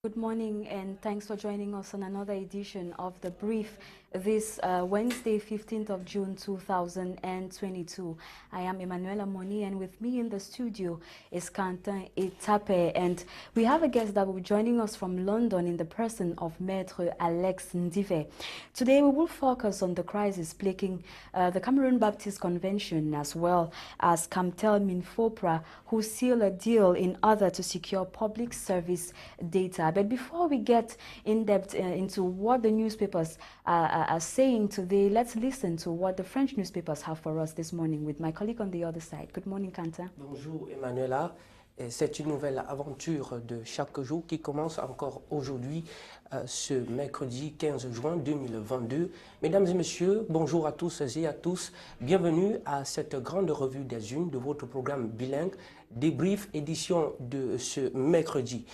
Good morning and thanks for joining us on another edition of The Brief this Wednesday, 15th of June 2022. I am Emmanuela Monie, and with me in the studio is Quentin Etape, and we have a guest that will be joining us from London in the person of Maître Alex Ndive. Today we will focus on the crisis plaguing the Cameroon Baptist Convention as well as Forba, who seal a deal in order to secure public service data. But before we get in depth into what the newspapers are saying today, let's listen to what the French newspapers have for us this morning with my colleague on the other side. Good morning, Quentin. Bonjour, Emmanuela. C'est une nouvelle aventure de chaque jour qui commence encore aujourd'hui, ce mercredi 15 juin 2022. Mesdames et messieurs, bonjour à tous et à tous. Bienvenue à cette grande revue des unes de votre programme bilingue, Débrief, édition de ce mercredi.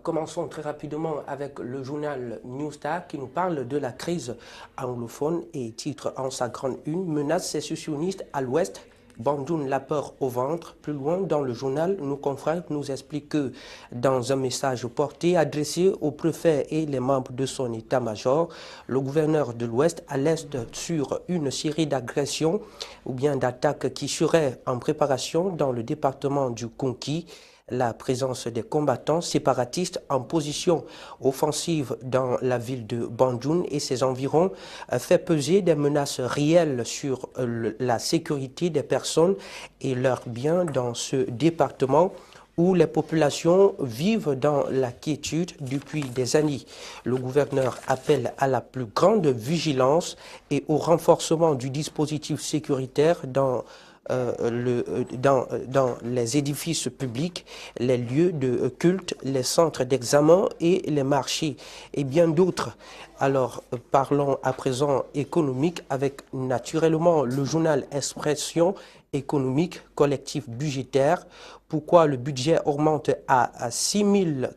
Commençons très rapidement avec le journal New Star qui nous parle de la crise anglophone et titre en sa grande une, menace sécessionniste à l'ouest. Bandoun la peur au ventre. Plus loin dans le journal, nos confrères nous expliquent que dans un message porté adressé au préfet et les membres de son état-major, le gouverneur de l'Ouest alerte sur une série d'agressions ou bien d'attaques qui seraient en préparation dans le département du Conquis. La présence des combattants séparatistes en position offensive dans la ville de Bandoun et ses environs fait peser des menaces réelles sur la sécurité des personnes et leurs biens dans ce département où les populations vivent dans la quiétude depuis des années. Le gouverneur appelle à la plus grande vigilance et au renforcement du dispositif sécuritaire dans les édifices publics, les lieux de culte, les centres d'examen et les marchés et bien d'autres. Alors, parlons à présent économique avec naturellement le journal Expression économique collectif budgétaire. Pourquoi le budget augmente à 6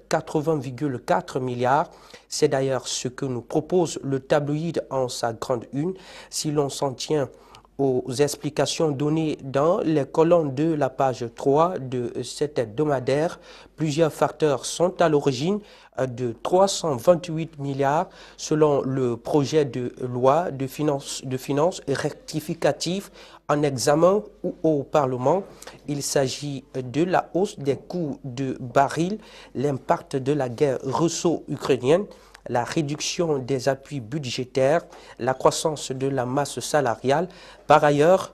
080,4 milliards? C'est d'ailleurs ce que nous propose le tabloïd en sa grande une. Si l'on s'en tient aux explications données dans les colonnes de la page 3 de cet hebdomadaire, plusieurs facteurs sont à l'origine de 328 milliards selon le projet de loi de finances rectificative en examen ou au Parlement. Il s'agit de la hausse des coûts de baril, l'impact de la guerre russo-ukrainienne, la réduction des appuis budgétaires, la croissance de la masse salariale. Par ailleurs,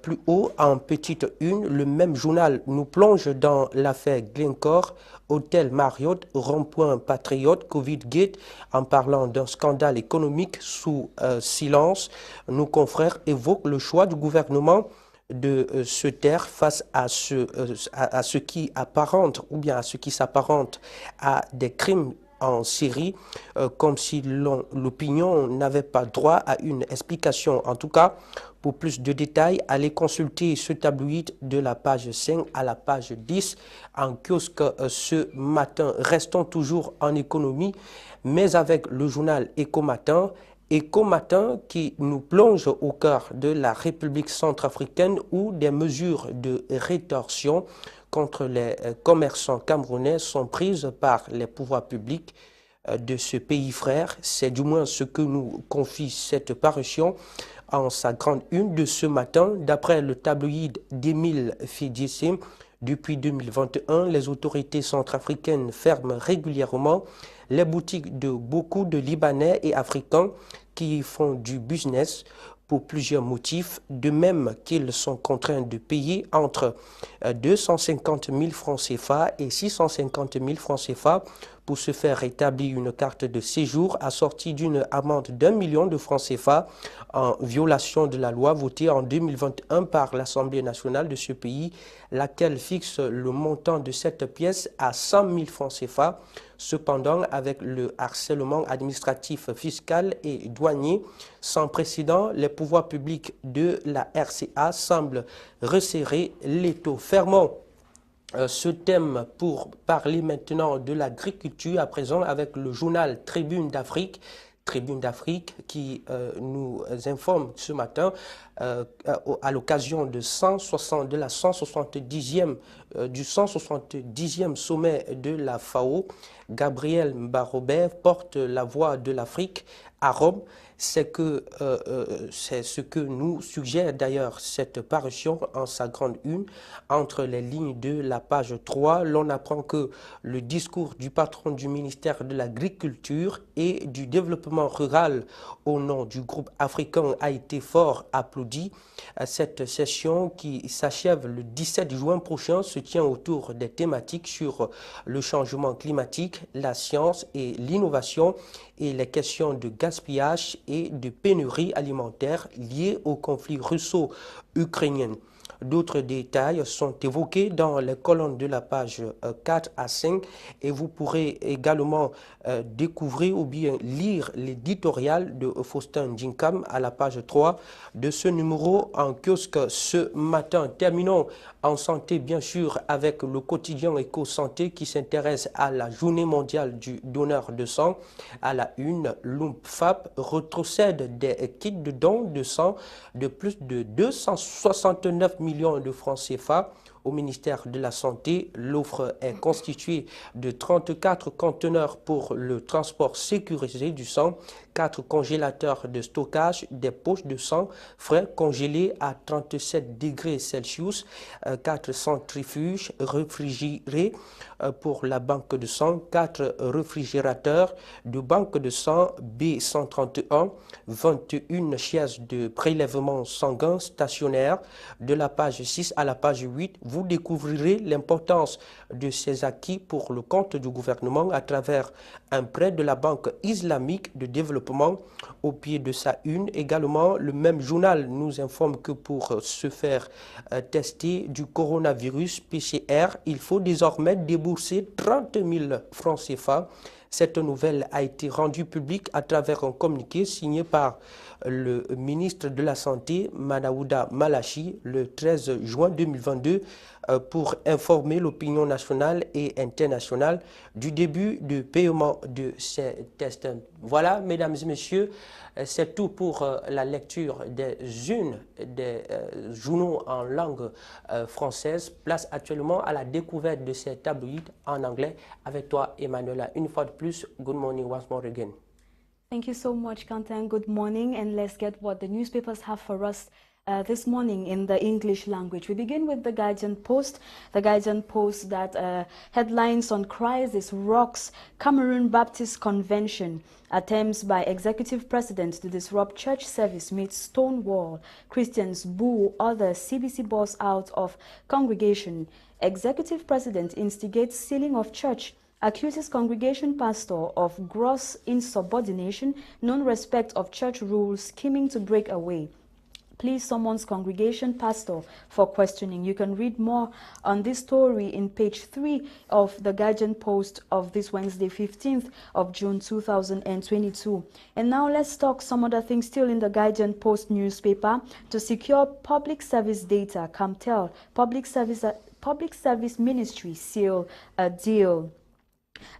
plus haut en petite une, le même journal nous plonge dans l'affaire Glencore, Hôtel Marriott, Rond-Point Patriote, Covid-Gate, en parlant d'un scandale économique sous silence. Nos confrères évoquent le choix du gouvernement de se taire face à ce qui apparente ou bien à ce qui s'apparente à des crimes en Syrie, comme si l'opinion n'avait pas droit à une explication. En tout cas, pour plus de détails, allez consulter ce tabloïd de la page 5 à la page 10 en kiosque ce matin. Restons toujours en économie, mais avec le journal Éco-Matin. Éco-Matin qui nous plonge au cœur de la République centrafricaine où des mesures de rétorsion contre les commerçants camerounais sont prises par les pouvoirs publics de ce pays frère. C'est du moins ce que nous confie cette parution en sa grande une de ce matin. D'après le tabloïd d'Émile Fidjissim, depuis 2021, les autorités centrafricaines ferment régulièrement les boutiques de beaucoup de Libanais et Africains qui font du business pour plusieurs motifs, de même qu'ils sont contraints de payer entre 250 000 francs CFA et 650 000 francs CFA pour se faire établir une carte de séjour assortie d'une amende d'1 million de francs CFA en violation de la loi votée en 2021 par l'Assemblée nationale de ce pays, laquelle fixe le montant de cette pièce à 100 000 francs CFA. Cependant, avec le harcèlement administratif, fiscal et douanier sans précédent, les pouvoirs publics de la RCA semblent resserrer l'étau. Fermons ce thème pour parler maintenant de l'agriculture à présent avec le journal Tribune d'Afrique qui nous informe ce matin à l'occasion de la 170e sommet de la FAO Gabriel Mbarobé porte la voix de l'Afrique à Rome. C'est ce que nous suggère d'ailleurs cette parution en sa grande une. Entre les lignes de la page 3, l'on apprend que le discours du patron du ministère de l'Agriculture et du Développement rural au nom du groupe africain a été fort applaudi. Cette session qui s'achève le 17 juin prochain se tient autour des thématiques sur le changement climatique, la science et l'innovation et les questions de gaspillage et de pénurie alimentaire liées au conflit russo-ukrainien. D'autres détails sont évoqués dans les colonnes de la page 4 à 5 et vous pourrez également découvrir ou bien lire l'éditorial de Faustin Djinkam à la page 3 de ce numéro en kiosque ce matin. Terminons en santé bien sûr avec le quotidien Éco-Santé qui s'intéresse à la journée mondiale du donneur de sang. À la une, l'UMPFAP retrocède des kits de dons de sang de plus de 269 millions de francs CFA au ministère de la Santé. L'offre est constituée de 34 conteneurs pour le transport sécurisé du sang, 4 congélateurs de stockage, des poches de sang frais congelés à 37 degrés Celsius, 4 centrifuges réfrigérés pour la banque de sang, 4 réfrigérateurs de banque de sang B131, 21 chaises de prélèvement sanguin stationnaire. De la page 6 à la page 8, vous découvrirez l'importance de ces acquis pour le compte du gouvernement à travers un prêt de la Banque islamique de développement. Au pied de sa une, également, le même journal nous informe que pour se faire tester du coronavirus PCR, il faut désormais débourser 30 000 francs CFA. Cette nouvelle a été rendue publique à travers un communiqué signé par le ministre de la Santé, Manaouda Malachi, le 13 juin 2022, pour informer l'opinion nationale et internationale du début du paiement de ces tests. Voilà, mesdames et messieurs, c'est tout pour la lecture des journaux en langue française. Place actuellement à la découverte de ces tabloïds en anglais. Avec toi, Emmanuela, une fois de plus, good morning once more again. Thank you so much, Quentin. Good morning, and let's get what the newspapers have for us this morning in the English language. We begin with the Guardian Post. The Guardian Post that headlines on crisis rocks Cameroon Baptist Convention. Attempts by executive president to disrupt church service meet stonewall. Christians boo other CBC boss out of congregation. Executive president instigates sealing of church. Accuses congregation pastor of gross insubordination, non-respect of church rules, scheming to break away. Please summons congregation pastor for questioning. You can read more on this story in page 3 of the Guardian Post of this Wednesday, 15th of June 2022. And now let's talk some other things still in the Guardian Post newspaper. To secure public service data, Camtel, Public Service Ministry seal a deal.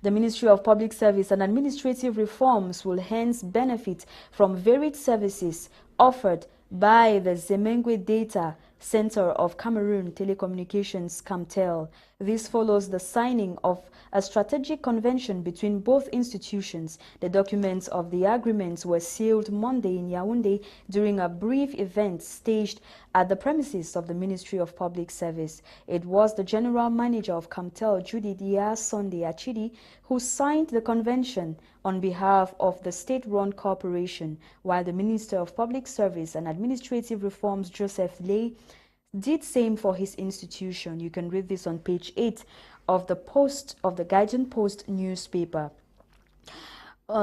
The Ministry of Public Service and Administrative Reforms will hence benefit from varied services offered by the Zemengwe Data Center of Cameroon Telecommunications Camtel. This follows the signing of a strategic convention between both institutions. The documents of the agreements were sealed Monday in Yaoundé during a brief event staged at the premises of the Ministry of Public Service. It was the General Manager of Camtel, Judy Dia Sunday Achidi, who signed the convention on behalf of the state-run corporation, while the Minister of Public Service and Administrative Reforms, Joseph Lay, did same for his institution. You can read this on page 8 of the Guardian Post newspaper.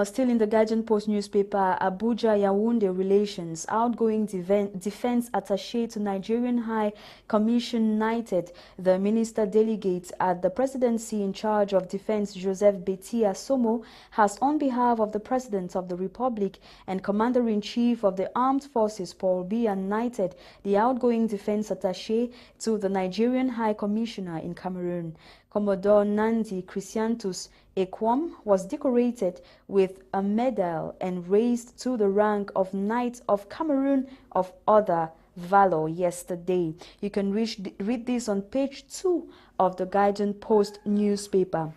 Still in the Guardian Post newspaper, Abuja-Yaoundé relations, outgoing defense attaché to Nigerian High Commission knighted the minister delegate at the presidency in charge of defense, Joseph Betia Somo, has on behalf of the President of the Republic and Commander-in-Chief of the Armed Forces, Paul Biya, knighted the outgoing defense attaché to the Nigerian High Commissioner in Cameroon. Commodore Nandi Christiantus Ekwom was decorated with a medal and raised to the rank of Knight of Cameroon of Other Valor yesterday. You can read this on page 2 of the Guardian Post newspaper.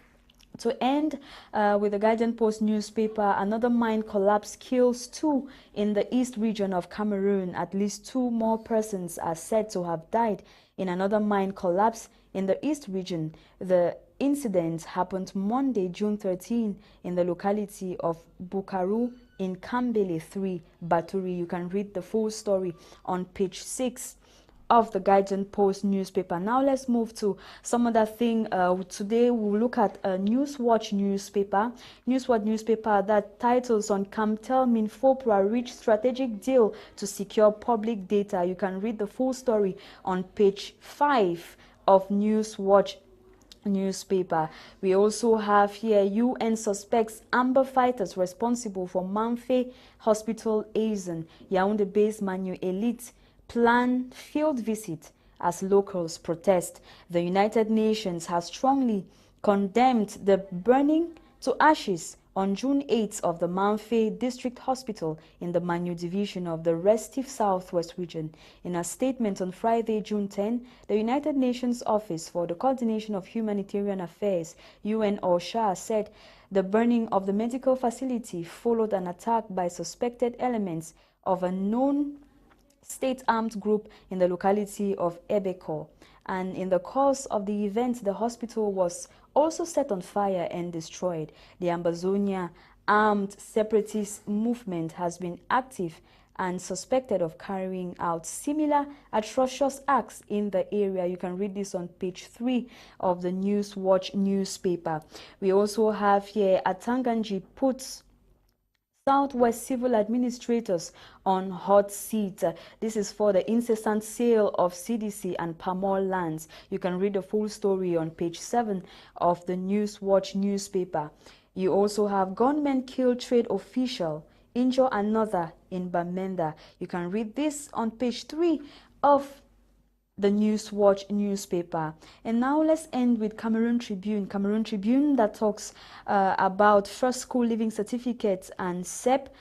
To end with the Guardian Post newspaper, another mine collapse kills 2 in the east region of Cameroon. At least 2 more persons are said to have died in another mine collapse in the east region. The incident happened Monday, June 13, in the locality of Bukaru in Kambele 3, Baturi. You can read the full story on page 6 of the Guardian Post newspaper. Now let's move to some other thing. Today we'll look at a Newswatch newspaper. Newswatch newspaper that titles on Camtel Minfopra reach strategic deal to secure public data. You can read the full story on page 5 of Newswatch newspaper. We also have here UN suspects amber fighters responsible for Manfe Hospital Asian. Yaoundé-based Manu Elite plan field visit as locals protest. The United Nations has strongly condemned the burning to ashes on June 8th of the Manfe District Hospital in the Manu division of the Restif Southwest region. In a statement on Friday, June 10, the United Nations Office for the Coordination of Humanitarian Affairs, UN OCHA, said the burning of the medical facility followed an attack by suspected elements of a known state-armed group in the locality of Ebeko. And in the course of the event, the hospital was also set on fire and destroyed. The Ambazonia armed separatist movement has been active and suspected of carrying out similar atrocious acts in the area. You can read this on page 3 of the Newswatch newspaper. We also have here Atanganji puts Southwest civil administrators on hot seat. This is for the incessant sale of CDC and palm oil lands. You can read the full story on page 7 of the Newswatch newspaper. You also have gunmen kill trade official, injure another in Bamenda. You can read this on page 3 of the Newswatch newspaper. And now let's end with Cameroon Tribune. Cameroon Tribune that talks about first school living certificates and SEP.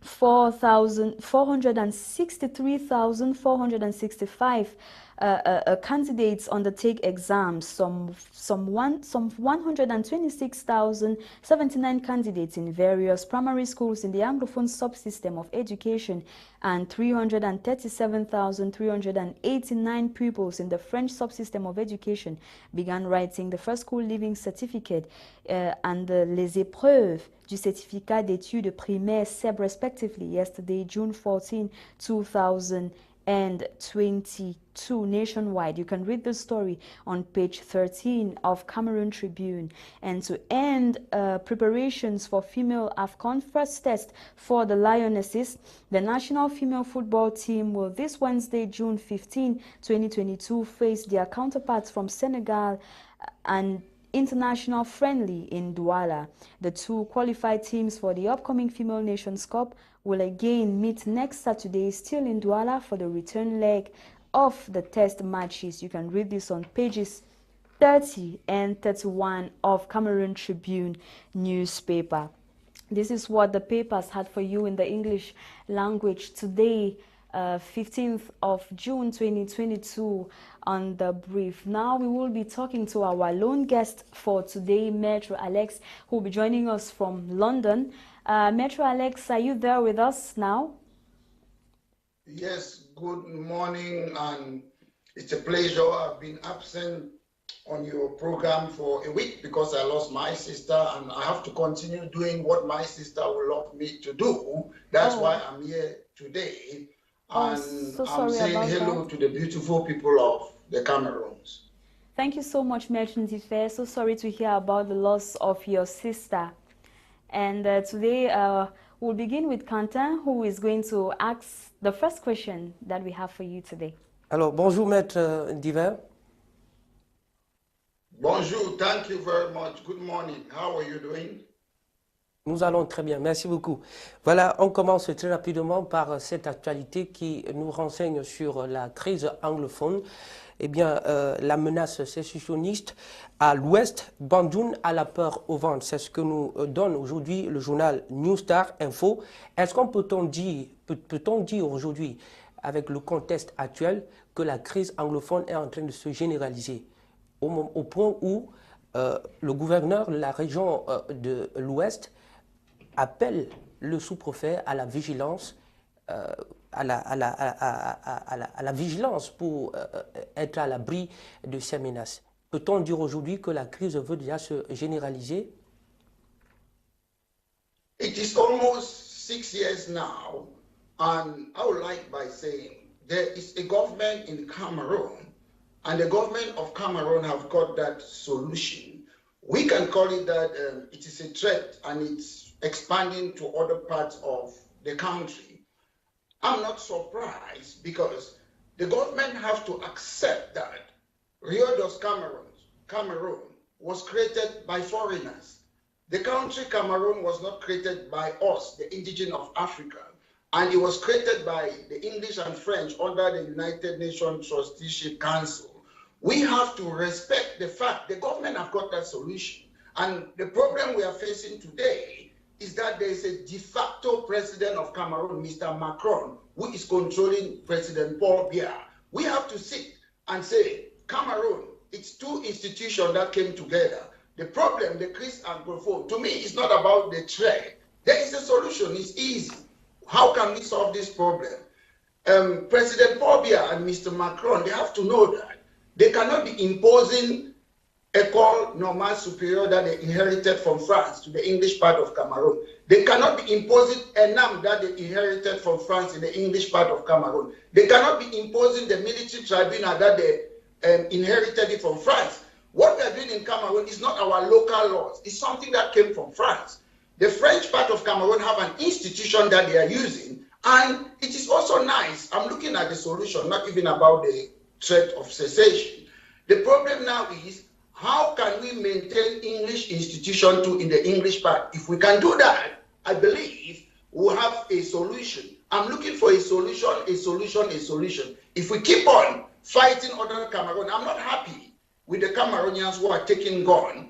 463,465 candidates undertake exams. Some 126,079 candidates in various primary schools in the Anglophone subsystem of education, and 337,389 pupils in the French subsystem of education began writing the first school living certificate and les épreuves du certificat d'études primaires SEB respectively yesterday, June 14, 2022 nationwide. You can read the story on page 13 of Cameroon Tribune. And to end preparations for female AFCON first test for the Lionesses, the national female football team will this Wednesday, June 15, 2022 face their counterparts from Senegal and international friendly in Douala. The 2 qualified teams for the upcoming Female Nations Cup will again meet next Saturday, still in Douala, for the return leg of the test matches. You can read this on pages 30 and 31 of Cameroon Tribune newspaper. This is what the papers had for you in the English language today, 15th of June 2022 on the brief. Now we will be talking to our lone guest for today, Metro Alex, who will be joining us from London. Metro Alex, are you there with us now? Yes, good morning, and it's a pleasure. I've been absent on your program for a week because I lost my sister, and I have to continue doing what my sister would love me to do. That's why I'm here today. And so I'm saying hello to the beautiful people of the Cameroons. Thank you so much, Metro Ndive. So sorry to hear about the loss of your sister. And today we'll begin with Quentin, who is going to ask the first question that we have for you today. Alors, bonjour, Maître Ndive. Bonjour, thank you very much. Good morning. How are you doing? Nous allons très bien, merci beaucoup. Voilà, on commence très rapidement par cette actualité qui nous renseigne sur la crise anglophone. Eh bien, la menace sécessionniste à l'ouest, Bandoun à la peur au ventre. C'est ce que nous donne aujourd'hui le journal New Star Info. Est-ce qu'on peut-on dire aujourd'hui, avec le contexte actuel, que la crise anglophone est en train de se généraliser au point où le gouverneur de la région de l'Ouest appelle le sous-préfet à la vigilance, à la vigilance pour être à l'abri de ces menaces. Peut-on dire aujourd'hui que la crise veut déjà se généraliser? It is almost 6 years now, and I would like by saying there is a government in Cameroon, and the government of Cameroon have got that solution. We can call it that it is a threat and it's expanding to other parts of the country. I'm not surprised because the government have to accept that Rio dos Cameroon was created by foreigners. The country Cameroon was not created by us, the indigenous of Africa, and it was created by the English and French under the United Nations Trusteeship Council. We have to respect the fact the government have got that solution. And the problem we are facing today is that there is a de facto president of Cameroon, Mr. Macron, who is controlling President Paul Biya. We have to sit and say, Cameroon, it's two institutions that came together. The problem, the Chris and Grofo, to me, it's not about the threat. There is a solution, it's easy. How can we solve this problem? President Paul Biya and Mr. Macron, they have to know that they cannot be imposing École Normale Supérieure that they inherited from France to the English part of Cameroon. They cannot be imposing ENAM that they inherited from France in the English part of Cameroon. They cannot be imposing the military tribunal that they inherited it from France. What we are doing in Cameroon is not our local laws. It's something that came from France. The French part of Cameroon have an institution that they are using, and it is also nice. I'm looking at the solution, not even about the threat of cessation. The problem now is, how can we maintain English institution too in the English part? If we can do that, I believe we'll have a solution. I'm looking for a solution, a solution, a solution. If we keep on fighting other Cameroon, I'm not happy with the Cameroonians who are taking gun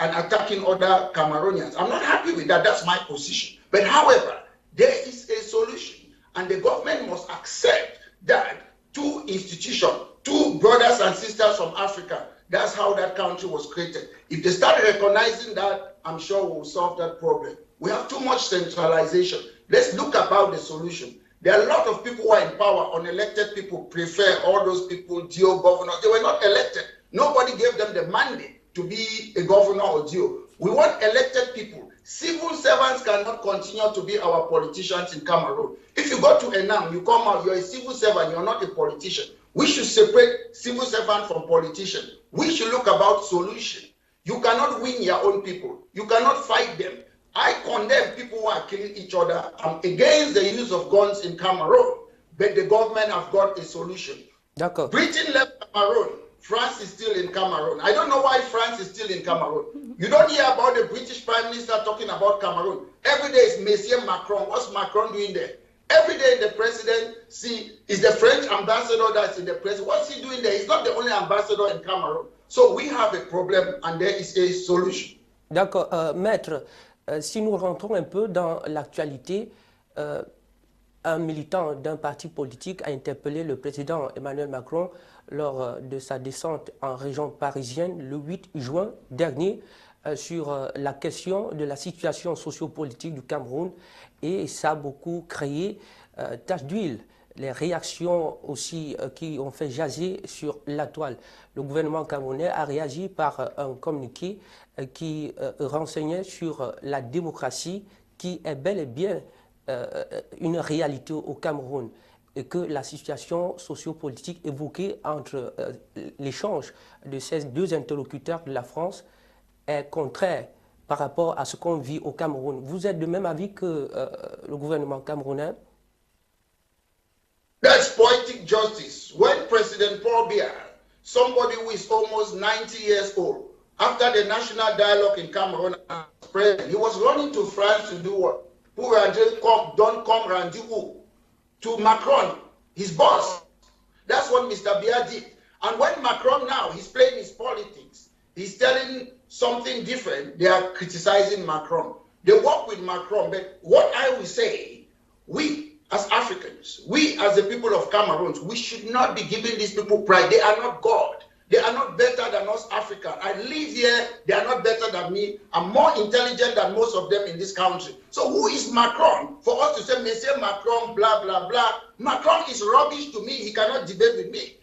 and attacking other Cameroonians. I'm not happy with that. That's my position. But however, there is a solution, and the government must accept that two institutions, two brothers and sisters from Africa, that's how that country was created. If they start recognizing that, I'm sure we'll solve that problem. We have too much centralization. Let's look about the solution. There are a lot of people who are in power. Unelected people prefer all those people, DO governors. They were not elected. Nobody gave them the mandate to be a governor or DO. We want elected people. Civil servants cannot continue to be our politicians in Cameroon. If you go to Enam, you come out, you're a civil servant, you're not a politician. We should separate civil servant from politician. We should look about solution. You cannot win your own people. You cannot fight them. I condemn people who are killing each other. I'm against the use of guns in Cameroon, but the government have got a solution. Britain left Cameroon. France is still in Cameroon. I don't know why France is still in Cameroon. You don't hear about the British Prime Minister talking about Cameroon. Every day is Monsieur Macron. What's Macron doing there? Every day the presidency is the French ambassador that's in the presidency. What's he doing there? He's not the only ambassador in Cameroon. So we have a problem and there is a solution. D'accord. Maître, si nous rentrons un peu dans l'actualité, un militant d'un parti politique a interpellé le président Emmanuel Macron lors de sa descente en région parisienne le 8 juin dernier sur la question de la situation sociopolitique du Cameroun, et ça a beaucoup créé tache d'huile. Les réactions aussi qui ont fait jaser sur la toile. Le gouvernement camerounais a réagi par un communiqué qui renseignait sur la démocratie qui est bel et bien une réalité au Cameroun, et que la situation sociopolitique évoquée entre l'échange de ces deux interlocuteurs de la France est contraire par rapport à ce qu'on vit au Cameroun. Vous êtes de même avis que le gouvernement camerounais? That's poetic justice. When President Paul Biya, somebody who is almost 90 years old, after the national dialogue in Cameroon, he was running to France to do what? Don't come rendezvous to Macron, his boss. That's what Mr. Biya did. And when Macron now, he's playing his politics, he's telling something different, they are criticizing Macron. They work with Macron, but what I will say, we as Africans, we as the people of Cameroon, we should not be giving these people pride. They are not God. They are not better than us Africans. I live there, they are not better than me. I'm more intelligent than most of them in this country. So who is Macron? For us to say, Monsieur Macron, blah, blah, blah. Macron is rubbish to me. He cannot debate with me.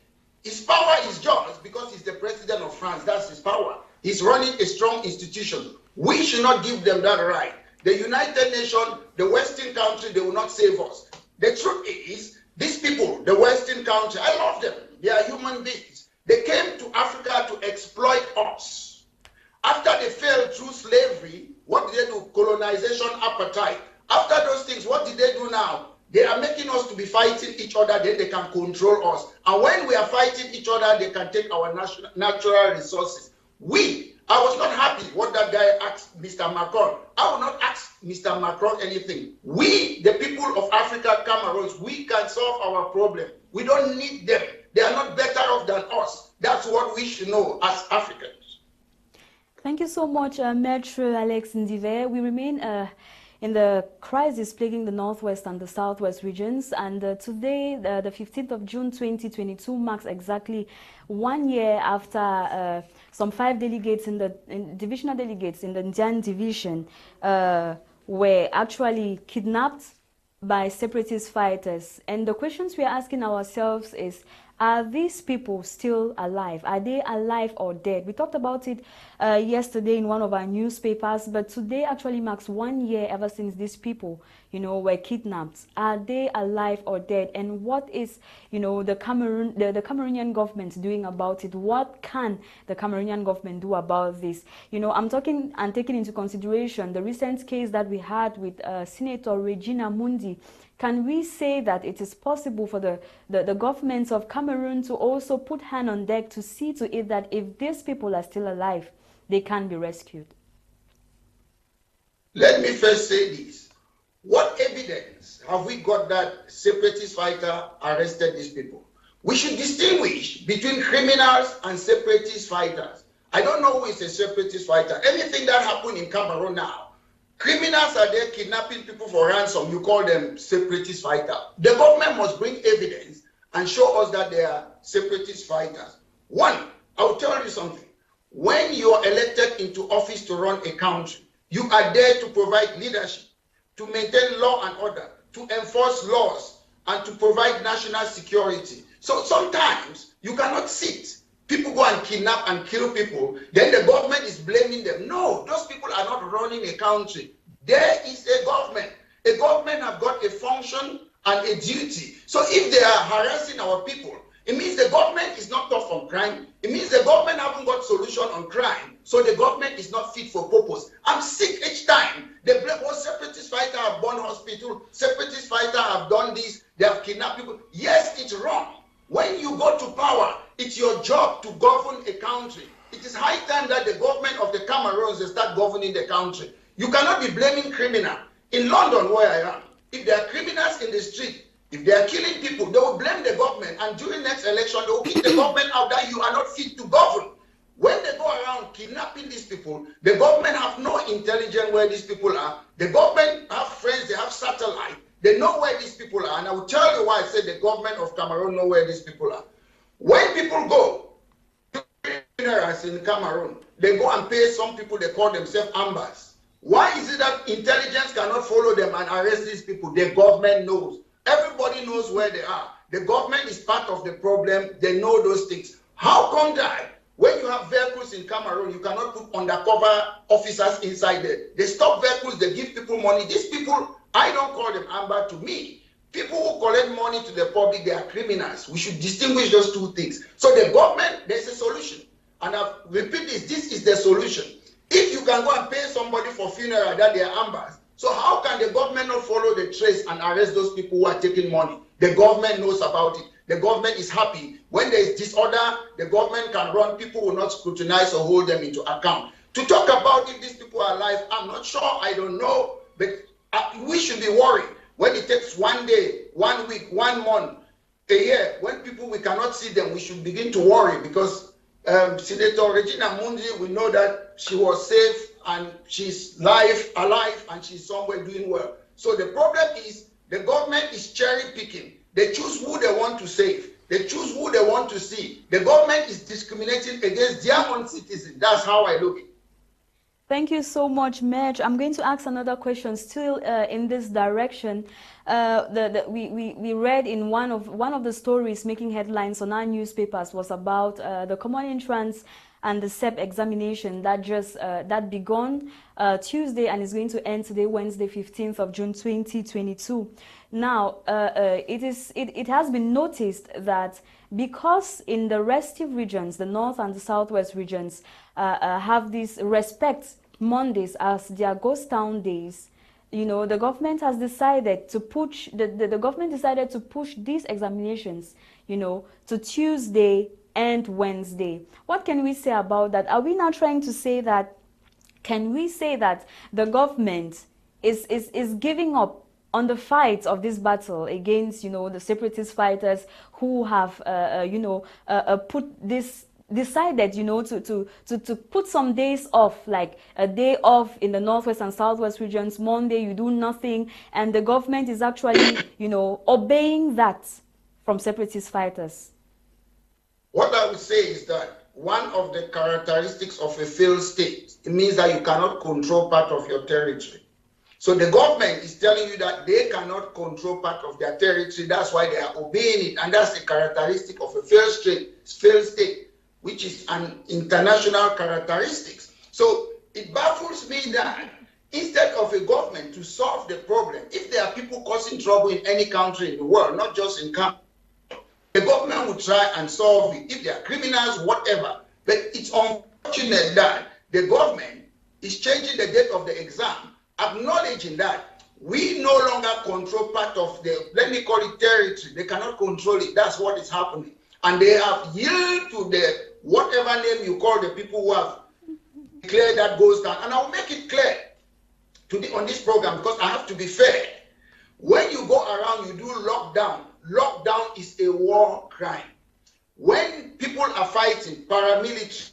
His power is just because he's the president of France. That's his power. He's running a strong institution. We should not give them that right. The United Nations, the Western country, they will not save us. The truth is, these people, the Western country, I love them. They are human beings. They came to Africa to exploit us. After they failed through slavery, what did they do? Colonization, apartheid. After those things, what did they do now? They are making us to be fighting each other, then they can control us. And when we are fighting each other, they can take our natural resources. I was not happy what that guy asked Mr. Macron. I will not ask Mr. Macron anything. We, the people of Africa, Cameroons, we can solve our problem. We don't need them. They are not better off than us. That's what we should know as Africans. Thank you so much, Maître Alex Ndive. We remain in the crisis plaguing the Northwest and the Southwest regions. And today, the 15th of June 2022, marks exactly 1 year after some 5 delegates divisional delegates in the Ndive division were actually kidnapped by separatist fighters. And the questions we are asking ourselves is, are these people still alive? Are they alive or dead? We talked about it yesterday in one of our newspapers, but today actually marks 1 year ever since these people, were kidnapped. Are they alive or dead? And what is, the Cameroonian government doing about it? What can the Cameroonian government do about this? I'm talking and taking into consideration the recent case that we had with Senator Regina Mundi. Can we say that it is possible for the governments of Cameroon to also put hand on deck to see to it that if these people are still alive, they can be rescued? Let me first say this. What evidence have we got that separatist fighter arrested these people? We should distinguish between criminals and separatist fighters. I don't know who is a separatist fighter. Anything that happened in Cameroon now, criminals are there kidnapping people for ransom. You call them separatist fighters. The government must bring evidence and show us that they are separatist fighters. One, I'll tell you something. When you are elected into office to run a country, you are there to provide leadership, to maintain law and order, to enforce laws, and to provide national security. So sometimes you cannot sit. People go and kidnap and kill people, then the government is blaming them. No, those people are not running a country. There is a government. A government have got a function and a duty. So if they are harassing our people, it means the government is not tough on crime. It means the government haven't got solution on crime. So the government is not fit for purpose. I'm sick each time. They blame, separatist fighter have gone hospital, separatist fighter have done this, they have kidnapped people. Yes, it's wrong. When you go to power, it's your job to govern a country. It is high time that the government of the Cameroons start governing the country. You cannot be blaming criminals. In London, where I am, if there are criminals in the street, if they are killing people, they will blame the government. And during next election, they will kick the government out that you are not fit to govern. When they go around kidnapping these people, the government have no intelligence where these people are. The government have friends, they have satellite. They know where these people are. And I will tell you why I said the government of Cameroon know where these people are. When people go to funerals in Cameroon, they go and pay some people, they call themselves ambas. Why is it that intelligence cannot follow them and arrest these people? The government knows. Everybody knows where they are. The government is part of the problem. They know those things. How come that when you have vehicles in Cameroon, you cannot put undercover officers inside there? They stop vehicles, they give people money. These people, I don't call them amber. To me, people who collect money to the public, they are criminals. We should distinguish those two things. So the government, there's a solution. And I repeat this is the solution. If you can go and pay somebody for funeral that they are ambers, so how can the government not follow the trace and arrest those people who are taking money? The government knows about it. The government is happy. When there is disorder, the government can run. People will not scrutinize or hold them into account. To talk about if these people are alive, I'm not sure. I don't know. But we should be worried when it takes 1 day, 1 week, 1 month, a year. When people, we cannot see them, we should begin to worry because Senator Regina Mundi, we know that she was safe and she's alive, and she's somewhere doing well. So the problem is the government is cherry picking. They choose who they want to save. They choose who they want to see. The government is discriminating against their own citizens. That's how I look at it. Thank you so much, Medj. I'm going to ask another question still in this direction. We read in one of the stories making headlines on our newspapers was about the common entrance and the SEP examination that began Tuesday and is going to end today, Wednesday, 15th of June, 2022. Now, it has been noticed that because in the restive regions, the north and the southwest regions, have these respect Mondays as their ghost town days, you know, the government has decided to push the government decided to push these examinations, you know, to Tuesday and Wednesday. What can we say about that? Are we now trying to say that, can we say that the government is giving up on the fight of this battle against, you know, the separatist fighters who have, decided, you know, to put some days off, like a day off in the northwest and southwest regions, Monday you do nothing, and the government is actually, you know, obeying that from separatist fighters? What I would say is that one of the characteristics of a failed state, it means that you cannot control part of your territory. So the government is telling you that they cannot control part of their territory. That's why they are obeying it. And that's a characteristic of a failed state, which is an international characteristic. So it baffles me that instead of a government to solve the problem, if there are people causing trouble in any country in the world, not just in Cameroon, the government will try and solve it. If they are criminals, whatever. But it's unfortunate that the government is changing the date of the exam, acknowledging that we no longer control part of the, let me call it territory. They cannot control it. That's what is happening. And they have yielded to the, whatever name you call the people who have declared that goes down. And I'll make it clear on this program, because I have to be fair. When you go around, you do lockdown. Lockdown is a war crime. When people are fighting paramilitary,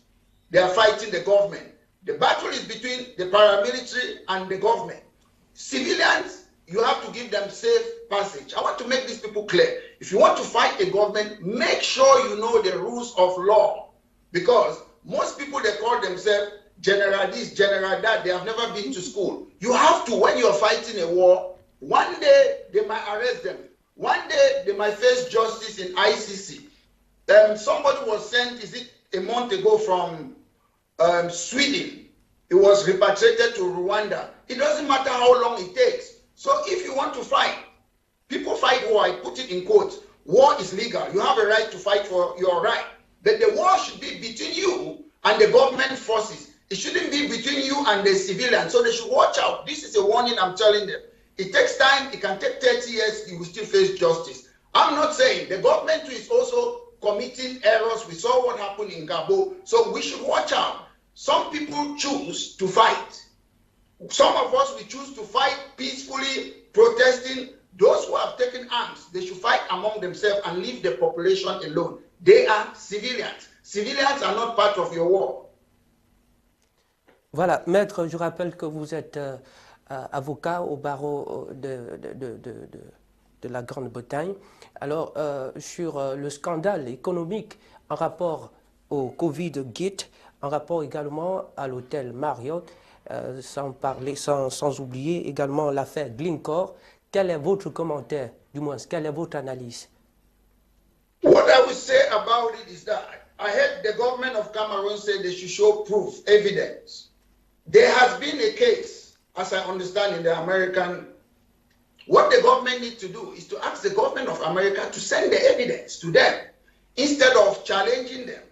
they are fighting the government. The battle is between the paramilitary and the government. Civilians, you have to give them safe passage. I want to make these people clear. If you want to fight a government, make sure you know the rules of law. Because most people, they call themselves general this, general that. They have never been to school. You have to, when you're fighting a war, one day they might arrest them. One day they might face justice in ICC. Somebody was sent, is it a month ago, from Sweden. It was repatriated to Rwanda. It doesn't matter how long it takes. So if you want to fight, people fight war, I put it in quotes. War is legal. You have a right to fight for your right. But the war should be between you and the government forces. It shouldn't be between you and the civilians. So they should watch out. This is a warning I'm telling them. It takes time. It can take 30 years. You will still face justice. I'm not saying the government is also committing errors. We saw what happened in Gabon. So we should watch out. Some people choose to fight. Some of us, we choose to fight peacefully, protesting. Those who have taken arms, they should fight among themselves and leave the population alone. They are civilians. Civilians are not part of your war. Voilà, maître, je rappelle que vous êtes avocat au barreau de la Grande-Bretagne. Alors, sur le scandale économique en rapport au Covid-Gate, en rapport également à l'hôtel Marriott, sans oublier également l'affaire Glencore, quel est votre commentaire, du moins, quelle est votre analyse? What I would say about it is that I heard the government of Cameroon say they should show proof, evidence. There has been a case, as I understand, in the American. What the government needs to do is to ask the government of America to send the evidence to them instead of challenging them.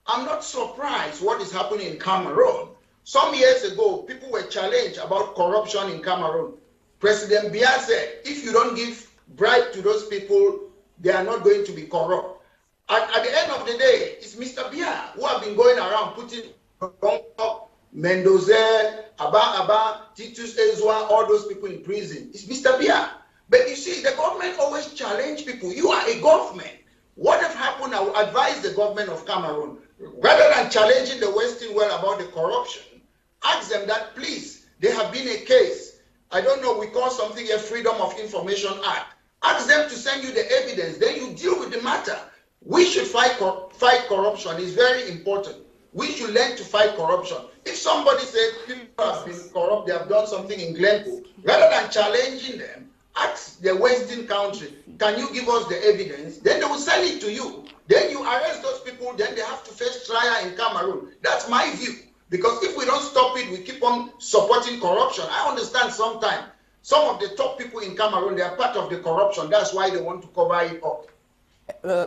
I'm not surprised what is happening in Cameroon. Some years ago, people were challenged about corruption in Cameroon. President Biya said, if you don't give bribe to those people, they are not going to be corrupt. At the end of the day, it's Mr. Biya who have been going around putting Mendoza, Abba, Titus Ezwa, all those people in prison. It's Mr. Biya. But you see, the government always challenge people. You are a government. What have happened? I will advise the government of Cameroon, rather than challenging the Western world about the corruption, ask them that, please, there have been a case. I don't know, we call something a Freedom of Information Act. Ask them to send you the evidence, then you deal with the matter. We should fight corruption. It's very important. We should learn to fight corruption. If somebody says people have been corrupt, they have done something in Glencoe, rather than challenging them, ask the Western country, can you give us the evidence? Then they will sell it to you. Then you arrest those people, then they have to face trial in Cameroon. That's my view. Because if we don't stop it, we keep on supporting corruption. I understand sometimes some of the top people in Cameroon, they are part of the corruption. That's why they want to cover it up.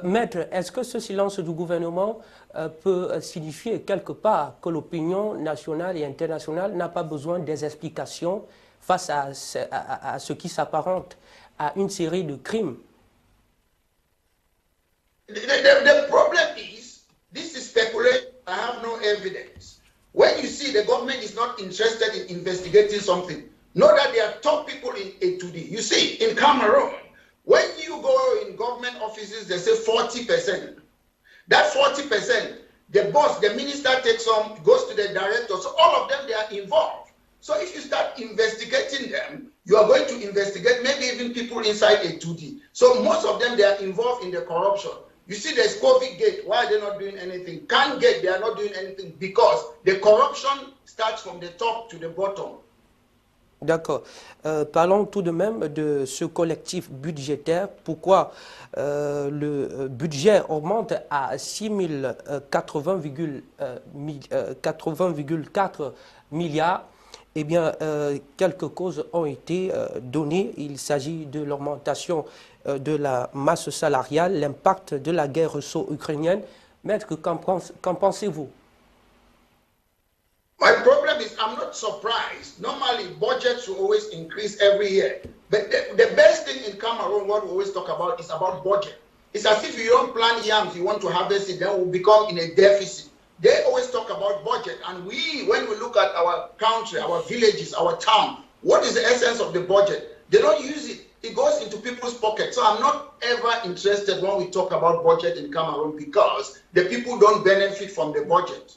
Maître, est-ce que ce silence du gouvernement peut signifier quelque part que l'opinion nationale et internationale n'a pas besoin des explications face à ce qui s'apparente à une série de crimes? The problem is, this is speculation. I have no evidence. When you see the government is not interested in investigating something, know that there are top people in A2D. You see, in Cameroon, when you go in government offices, they say 40%. That 40%, the boss, the minister takes some, goes to the director. So all of them, they are involved. So if you start investigating them, you are going to investigate maybe even people inside A2D. So most of them, they are involved in the corruption. You see, there's COVID gate. Why are they not doing anything? Can gate, they are not doing anything because the corruption starts from the top to the bottom. D'accord. Parlons tout de même de ce collectif budgétaire. Pourquoi le budget augmente à 80,4 milliards? Eh bien, quelques causes ont été données. Il s'agit de l'augmentation de la masse salariale, l'impact de la guerre russo-ukrainienne. Maître, qu'en pensez-vous? My problem is I'm not surprised. Normally, budgets will always increase every year. But the best thing in Cameroon, what we always talk about, is about budget. It's as if you don't plant yams, you want to harvest it, then we'll become in a deficit. They always talk about budget. And when we look at our country, our villages, our town, what is the essence of the budget? They don't use it. It goes into people's pockets. So I'm not ever interested when we talk about budget in Cameroon because the people don't benefit from the budget.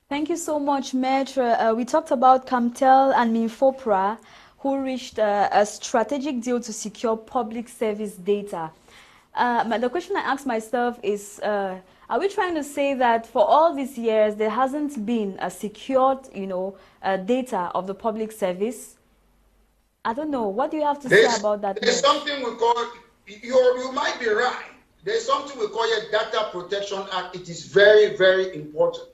Thank you so much, Maître. We talked about Camtel and Minfopra, who reached a strategic deal to secure public service data. The question I ask myself is, are we trying to say that for all these years there hasn't been a secured, data of the public service? I don't know. What do you have to say about that? There's something we call, you might be right. There's something we call a Data Protection Act. It is very, very important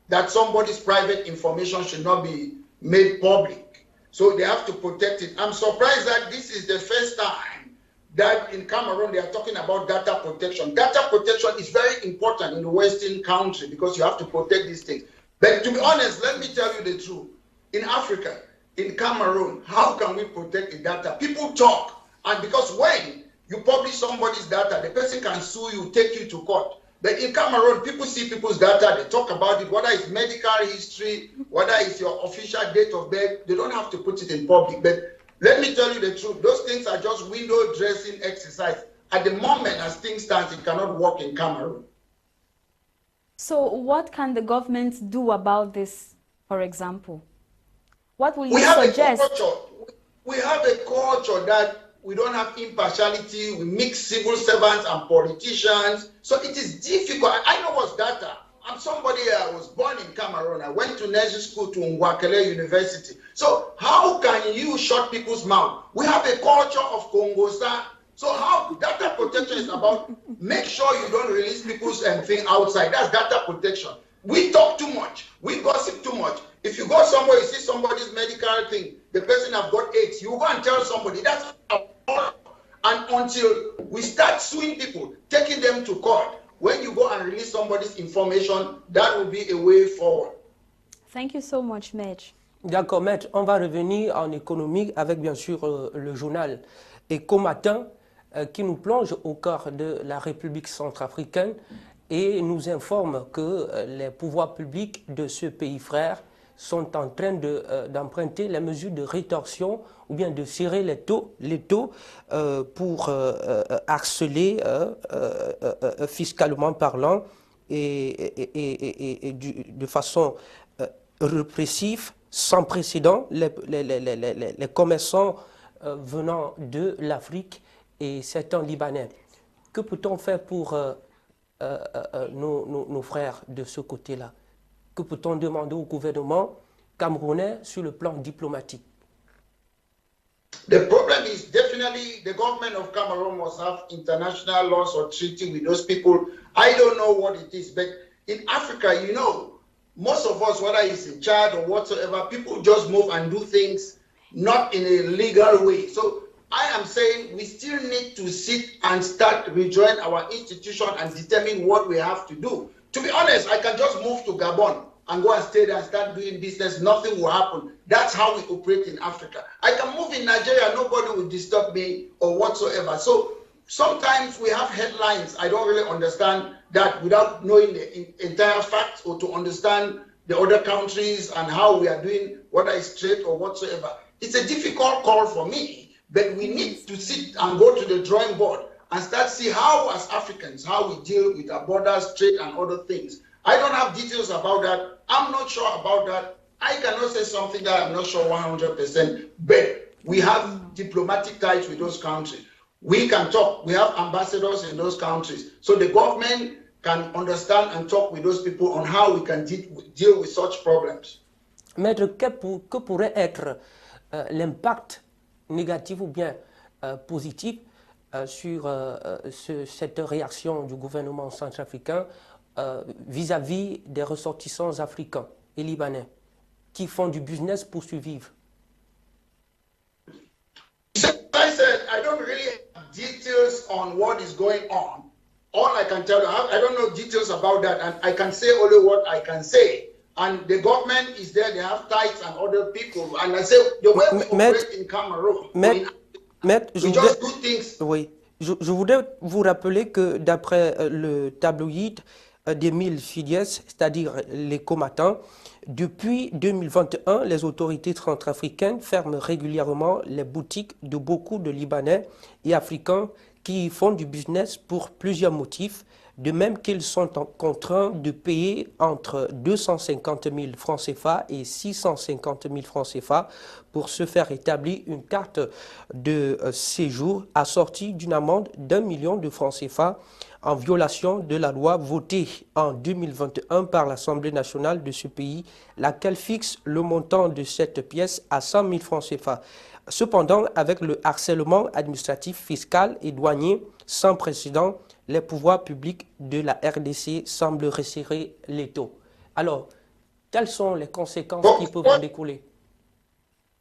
that somebody's private information should not be made public. So they have to protect it. I'm surprised that this is the first time that in Cameroon they are talking about data protection. Data protection is very important in the Western country because you have to protect these things. But to be honest, let me tell you the truth. In Africa, in Cameroon, how can we protect the data? People talk, and because when you publish somebody's data, the person can sue you, take you to court. But in Cameroon, people see people's data, they talk about it, whether it's medical history, whether it's your official date of birth, they don't have to put it in public. But let me tell you the truth, those things are just window dressing exercise. At the moment, as things stand, it cannot work in Cameroon. So what can the government do about this, for example? What will you suggest? We have a culture that we don't have impartiality. We mix civil servants and politicians. So it is difficult. I know what's data. I'm somebody I was born in Cameroon. I went to nursery school to Nwakele University. So how can you shut people's mouth? We have a culture of Congosa. So how data protection is about make sure you don't release people's thing outside. That's data protection. We talk too much. We gossip too much. If you go somewhere, you see somebody's medical thing, the person have got AIDS, you go and tell somebody. That's and until we start suing people, taking them to court, when you go and release somebody's information, that will be a way forward. Thank you so much, Maître. D'accord, Maître. On va revenir en économie avec bien sûr le journal Éco Matin qui nous plonge au cœur de la République centrafricaine et nous informe que les pouvoirs publics de ce pays frère sont en train d'emprunter les mesures de rétorsion ou bien de serrer les taux pour harceler fiscalement parlant et de façon répressive, sans précédent, les commerçants venant de l'Afrique et certains Libanais. Que peut-on faire pour nos frères de ce côté-là? Que peut-on demander au gouvernement camerounais sur le plan diplomatique? The problem is definitely the government of Cameroon must have international laws or treaty with those people. I don't know what it is, but in Africa, you know, most of us, whether it's in Chad or whatsoever, people just move and do things not in a legal way. So I am saying we still need to sit and start rejoin our institution and determine what we have to do. To be honest, I can just move to Gabon and go and stay there and start doing business. Nothing will happen. That's how we operate in Africa. I can move in Nigeria, nobody will disturb me or whatsoever. So sometimes we have headlines. I don't really understand that without knowing the entire facts or to understand the other countries and how we are doing, whether it's trade or whatsoever. It's a difficult call for me, but we need to sit and go to the drawing board and start see how, as Africans, how we deal with our borders, trade, and other things. I don't have details about that. I'm not sure about that. I cannot say something that I'm not sure 100%, but we have diplomatic ties with those countries. We can talk. We have ambassadors in those countries. So the government can understand and talk with those people on how we can deal with such problems. Maître, que pourrait être l'impact négatif ou bien positif sur cette réaction du gouvernement centrafricain vis-à-vis des ressortissants africains et libanais qui font du business pour survivre? I said, I don't really have details on what is going on. All I can tell you, I don't know details about that, and I can say only what I can say. And the government is there, they have ties and other people. And I say, the way we operate in Cameroon, we just do things. Oui, je voudrais vous rappeler que d'après le tabloïd des 1000 Fidiès, c'est-à-dire les combattants, depuis 2021, les autorités centrafricaines ferment régulièrement les boutiques de beaucoup de Libanais et Africains qui font du business pour plusieurs motifs, de même qu'ils sont contraints de payer entre 250 000 francs CFA et 650 000 francs CFA pour se faire établir une carte de séjour assortie d'une amende d'1 million de francs CFA en violation de la loi votée en 2021 par l'Assemblée nationale de ce pays, laquelle fixe le montant de cette pièce à 100 000 francs CFA. Cependant, avec le harcèlement administratif, fiscal et douanier sans précédent, les pouvoirs publics de la RDC semblent resserrer les taux. Alors, quelles sont les conséquences qui peuvent en découler?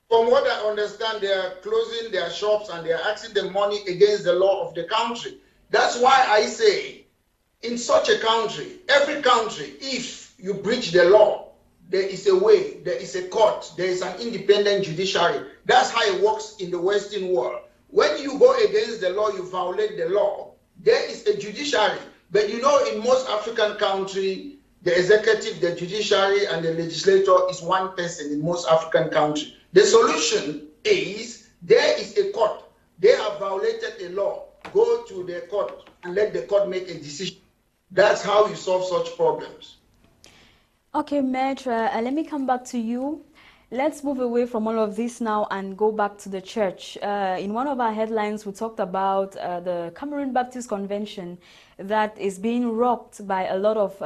From what I understand, they are closing their shops and they are asking the money against the law of the country. That's why I say, in such a country, every country, if you breach the law, there is a way, there is a court, there is an independent judiciary. That's how it works in the Western world. When you go against the law, you violate the law, there is a judiciary. But you know, in most African countries, the executive, the judiciary, and the legislature is one person in most African countries. The solution is there is a court. They have violated a law. Go to the court and let the court make a decision. That's how you solve such problems. Okay, Maître, let me come back to you. Let's move away from all of this now and go back to the church. In one of our headlines, we talked about the Cameroon Baptist Convention that is being rocked by a lot of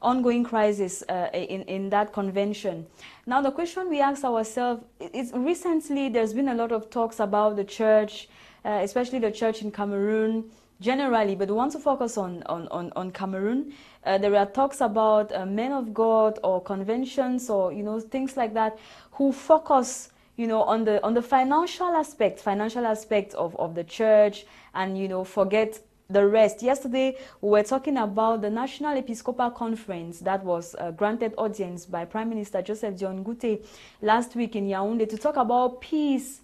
ongoing crisis in that convention. Now, the question we ask ourselves is recently there's been a lot of talks about the church, especially the church in Cameroon generally, but we want to focus on Cameroon. There are talks about men of God or conventions or things like that who focus on the financial aspect of the church and forget the rest. Yesterday we were talking about the National Episcopal Conference that was granted audience by Prime Minister Joseph John Gute last week in Yaoundé to talk about peace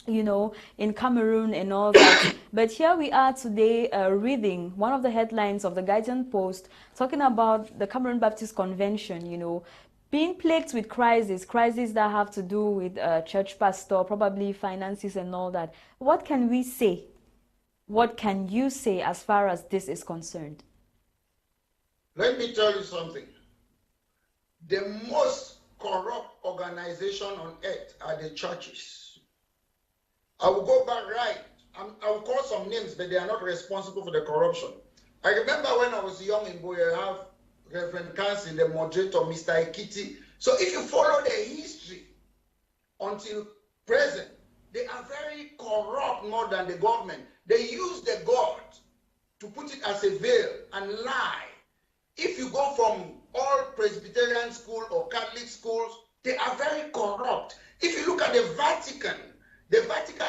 in Cameroon and all that. But here we are today reading one of the headlines of the Guardian Post talking about the Cameroon Baptist Convention, being plagued with crises that have to do with church pastor, probably finances and all that. What can we say? What can you say as far as this is concerned? Let me tell you something. The most corrupt organization on earth are the churches. I will go back right I'll call some names, but they are not responsible for the corruption. I remember when I was young in Boye, I have Reverend Kansi, the moderator, Mr. Ekiti. So if you follow the history until present, they are very corrupt more than the government. They use the God to put it as a veil and lie. If you go from all Presbyterian school or Catholic schools, they are very corrupt. If you look at the Vatican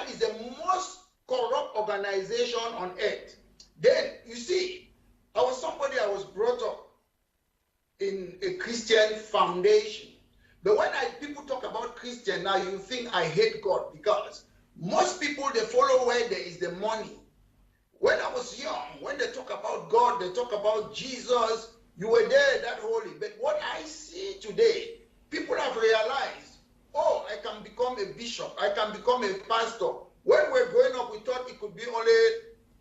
is the most corrupt organization on earth. Then, you see, I was brought up in a Christian foundation. But when people talk about Christian now, you think I hate God, because most people, they follow where there is the money. When I was young, when they talk about God, they talk about Jesus, you were there, that holy. But what I see today, people have realized, oh, I can become a bishop, I can become a pastor. When we were growing up, we thought it could be only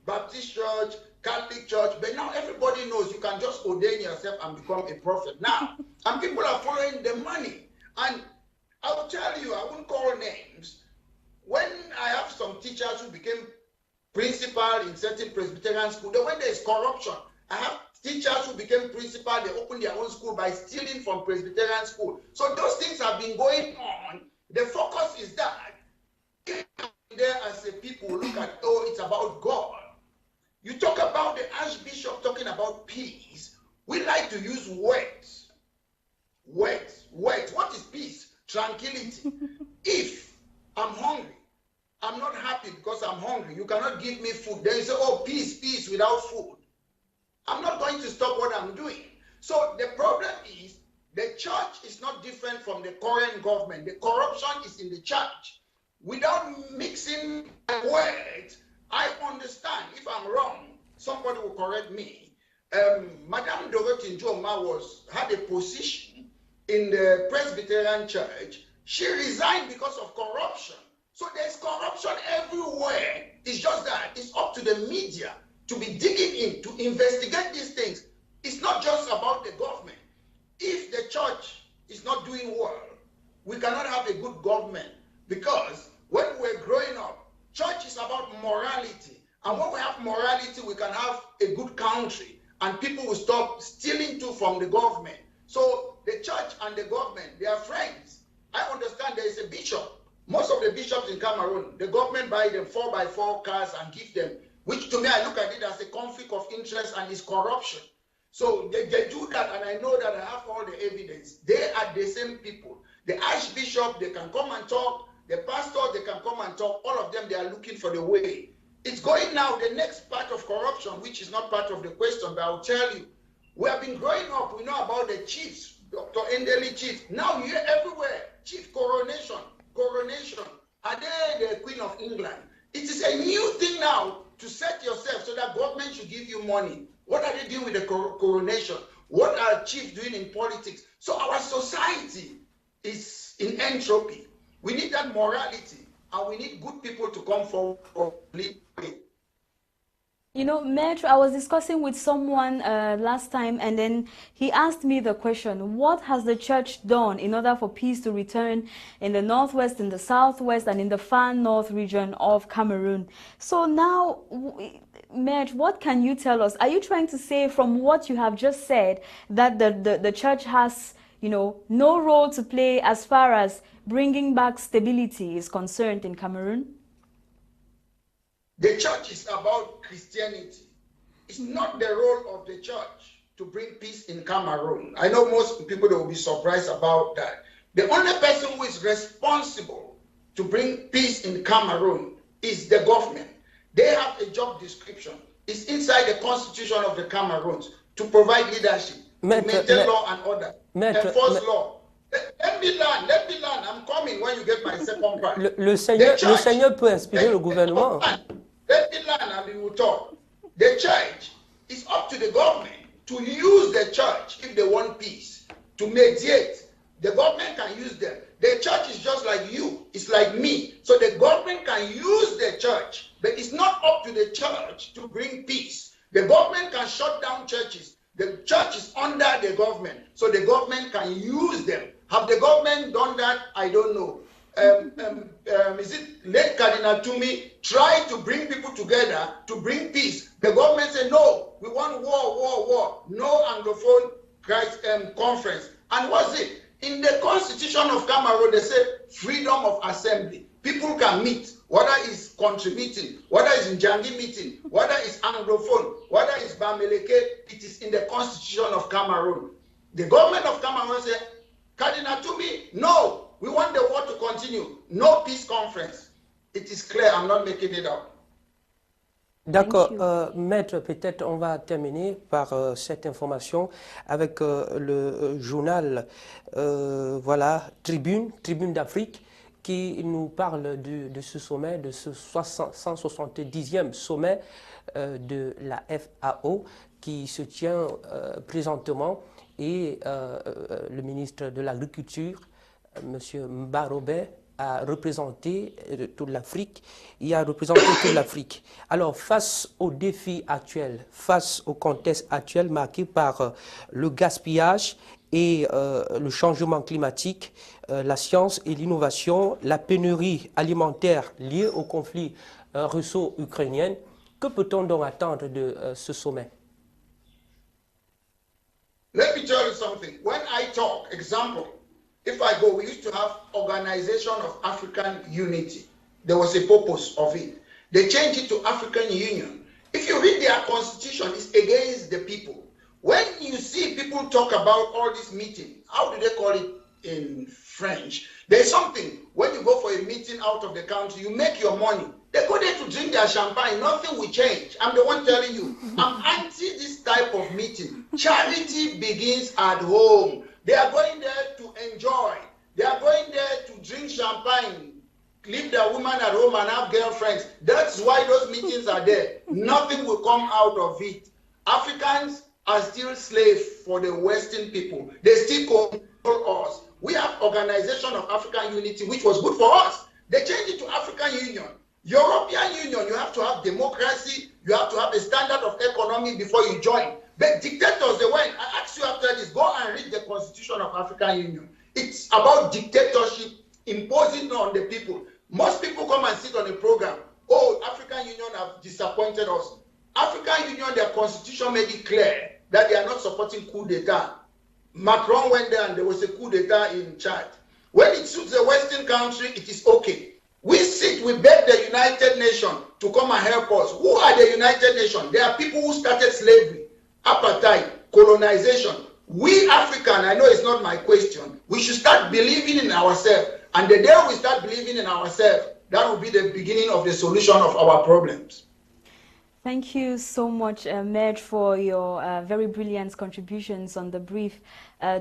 Baptist church, Catholic church, but now everybody knows you can just ordain yourself and become a prophet now. And people are following the money. And I will tell you, I won't call names. When I have some teachers who became principal in certain Presbyterian schools, when there is corruption, I have teachers who became principal, they opened their own school by stealing from Presbyterian school. So those things have been going on. The focus is that there as a people look at, oh, it's about God. You talk about the Archbishop talking about peace. We like to use words. Words. What is peace? Tranquility. If I'm hungry, I'm not happy because I'm hungry, you cannot give me food. Then you say, oh, peace without food. I'm not going to stop what I'm doing. So the problem is the church is not different from the current government. The corruption is in the church. Without mixing words, I understand. If I'm wrong, somebody will correct me. Madame Dorothy Njoma had a position in the Presbyterian church. She resigned because of corruption. So there's corruption everywhere. It's just that it's up to the media to be digging in, to investigate these things. It's not just about the government. If the church is not doing well, we cannot have a good government, because when we're growing up, church is about morality. And when we have morality, we can have a good country, and people will stop stealing too from the government. So the church and the government, they are friends. I understand there is a bishop. Most of the bishops in Cameroon, the government buy them 4x4 cars and give them, which to me, I look at it as a conflict of interest and it's corruption. So they do that, and I know that I have all the evidence. They are the same people. The archbishop, they can come and talk. The pastor, they can come and talk. All of them, they are looking for the way. It's going now, the next part of corruption, which is not part of the question, but I'll tell you. We have been growing up, we know about the chiefs, Dr. Ndeli chief. Now you hear everywhere, chief coronation. Are they the Queen of England? It is a new thing now to set yourself so that government should give you money. What are they doing with the coronation? What are chiefs doing in politics? So our society is in entropy. We need that morality, and we need good people to come forward. You know, Metro, I was discussing with someone last time, and then he asked me the question, what has the church done in order for peace to return in the northwest, in the southwest, and in the far north region of Cameroon? So now, Metro, what can you tell us? Are you trying to say, from what you have just said, that the church has, you know, no role to play as far as bringing back stability is concerned in Cameroon? The church is about Christianity. It's not the role of the church to bring peace in Cameroon. I know most people will be surprised about that. The only person who is responsible to bring peace in Cameroon is the government. They have a job description. It's inside the constitution of the Cameroons to provide leadership, to maintain law and order, enforce law. Let me learn. I'm coming when you get my second part. Le Seigneur peut inspirer le gouvernement. Let me learn and we will talk. The church, it's up to the government to use the church if they want peace, to mediate. The government can use them. The church is just like you. It's like me. So the government can use the church, but it's not up to the church to bring peace. The government can shut down churches. The church is under the government, so the government can use them. Have the government done that? I don't know. is it late Cardinal Tumi tried to bring people together to bring peace. The government said, no, we want war. No Anglophone conference. And what's it? In the constitution of Cameroon, they say freedom of assembly. People can meet, whether it's country meeting, whether it's Njangi meeting, whether it's Anglophone, whether it's Bameleke, it is in the constitution of Cameroon. The government of Cameroon said, Cardinal Tumi, no, we want the war to continue. No peace conference. It is clear, I'm not making it up. D'accord, Maître, peut-être on va terminer par cette information avec le journal, voilà, Tribune d'Afrique, qui nous parle de ce sommet, de ce 170e sommet de la FAO qui se tient présentement, et le ministre de l'Agriculture, M. Mbarobé, a représenté toute l'Afrique. Il a représenté toute l'Afrique. Alors, face aux défis actuels, face au contexte actuel marqué par le gaspillage et le changement climatique, la science et l'innovation, la pénurie alimentaire liée au conflit russo-ukrainien, que peut-on donc attendre de ce sommet? Let me tell you something. When I talk, example, if I go, we used to have Organization of African Unity. There was a purpose of it. They changed it to African Union. If you read their constitution, it's against the people. When you see people talk about all this meeting, how do they call it in French? There's something, when you go for a meeting out of the country, you make your money. They go there to drink their champagne, nothing will change. I'm the one telling you. I'm anti this type of meeting. Charity begins at home. They are going there to enjoy. They are going there to drink champagne, leave their woman at home and have girlfriends. That's why those meetings are there. Nothing will come out of it. Africans are still slaves for the Western people. They still control us. We have Organization of African Unity, which was good for us. They changed it to African Union. European Union, you have to have democracy. You have to have a standard of economy before you join. But dictators, they went. I asked you after this, go and read the Constitution of African Union. It's about dictatorship imposing on the people. Most people come and sit on a program. Oh, African Union have disappointed us. African Union, their constitution made it clear that they are not supporting coup d'etat. Macron went there and there was a coup d'etat in Chad. When it suits a Western country, it is okay. We beg the United Nations to come and help us. Who are the United Nations? They are people who started slavery, apartheid, colonization. We African, I know it's not my question, we should start believing in ourselves. And the day we start believing in ourselves, that will be the beginning of the solution of our problems. Thank you so much, Med, for your very brilliant contributions on the brief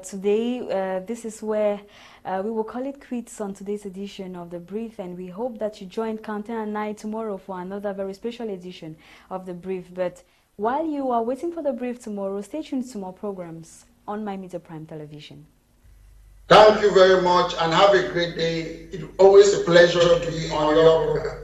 today. This is where we will call it quits on today's edition of the brief, and we hope that you join Quentin and I tomorrow for another very special edition of the brief. But while you are waiting for the brief tomorrow, stay tuned to more programs on My Media Prime Television. Thank you very much and have a great day. It's always a pleasure to be on your program.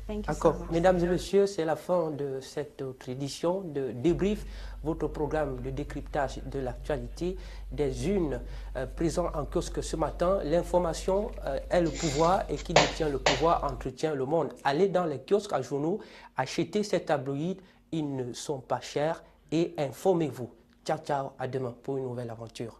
D'accord. Mesdames et messieurs, c'est la fin de cette autre édition de Débrief, votre programme de décryptage de l'actualité des unes présents en kiosque ce matin. L'information est le pouvoir et qui détient le pouvoir entretient le monde. Allez dans les kiosques à journaux, achetez ces tabloïds, ils ne sont pas chers et informez-vous. Ciao, ciao, à demain pour une nouvelle aventure.